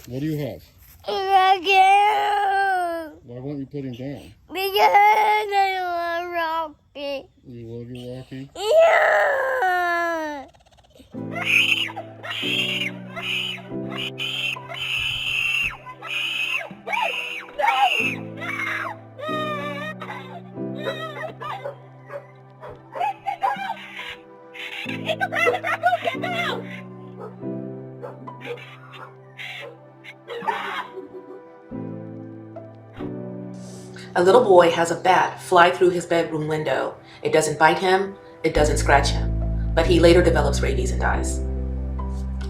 What do you have? Again. Why won't you put him down? Because I want Rocky. You love your Rocky? Yeah. A little boy has a bat fly through his bedroom window. It doesn't bite him, it doesn't scratch him, but he later develops rabies and dies.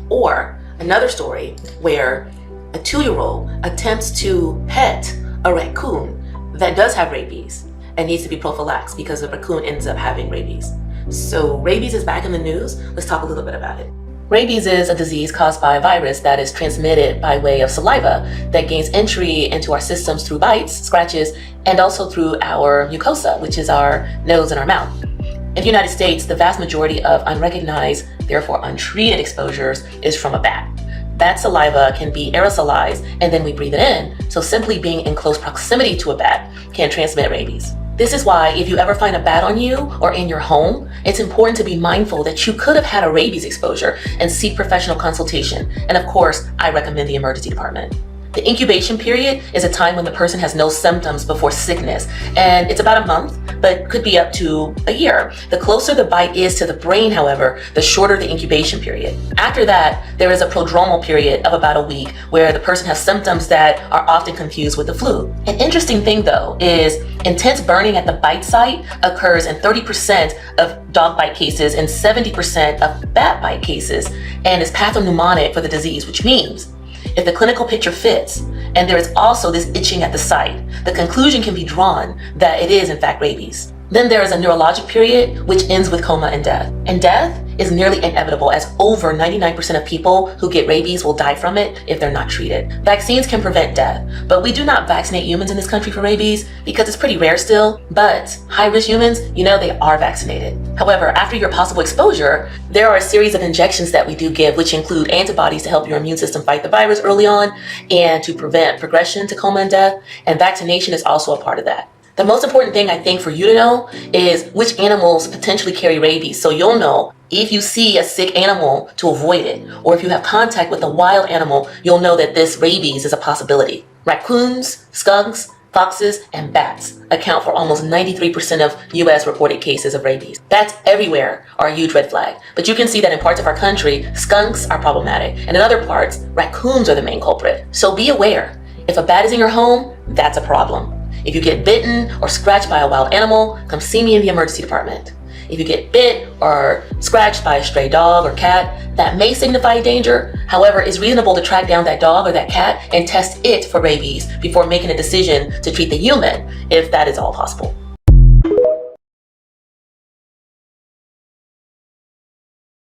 Or another story where a 2-year-old attempts to pet a raccoon that does have rabies and needs to be prophylaxed because the raccoon ends up having rabies. So rabies is back in the news. Let's talk a little bit about it. Rabies is a disease caused by a virus that is transmitted by way of saliva that gains entry into our systems through bites, scratches, and also through our mucosa, which is our nose and our mouth. In the United States, the vast majority of unrecognized, therefore untreated exposures is from a bat. Bat saliva can be aerosolized and then we breathe it in, so simply being in close proximity to a bat can transmit rabies. This is why if you ever find a bat on you or in your home, it's important to be mindful that you could have had a rabies exposure and seek professional consultation. And of course, I recommend the emergency department. The incubation period is a time when the person has no symptoms before sickness, and it's about a month, but could be up to a year. The closer the bite is to the brain, however, the shorter the incubation period. After that, there is a prodromal period of about a week where the person has symptoms that are often confused with the flu. An interesting thing though is intense burning at the bite site occurs in 30% of dog bite cases and 70% of bat bite cases, and is pathognomonic for the disease, which means if the clinical picture fits, and there is also this itching at the site, the conclusion can be drawn that it is in fact rabies. Then there is a neurologic period which ends with coma and death. And death is nearly inevitable as over 99% of people who get rabies will die from it if they're not treated. Vaccines can prevent death, but we do not vaccinate humans in this country for rabies because it's pretty rare still. But high-risk humans, they are vaccinated. However, after your possible exposure, there are a series of injections that we do give, which include antibodies to help your immune system fight the virus early on and to prevent progression to coma and death. And vaccination is also a part of that. The most important thing I think for you to know is which animals potentially carry rabies, so you'll know if you see a sick animal to avoid it, or if you have contact with a wild animal, you'll know that this rabies is a possibility. Raccoons, skunks, foxes, and bats account for almost 93% of US reported cases of rabies. Bats everywhere are a huge red flag, but you can see that in parts of our country, skunks are problematic, and in other parts, raccoons are the main culprit. So be aware, if a bat is in your home, that's a problem. If you get bitten or scratched by a wild animal, come see me in the emergency department. If you get bit or scratched by a stray dog or cat, that may signify danger. However, it's reasonable to track down that dog or that cat and test it for rabies before making a decision to treat the human, if that is all possible.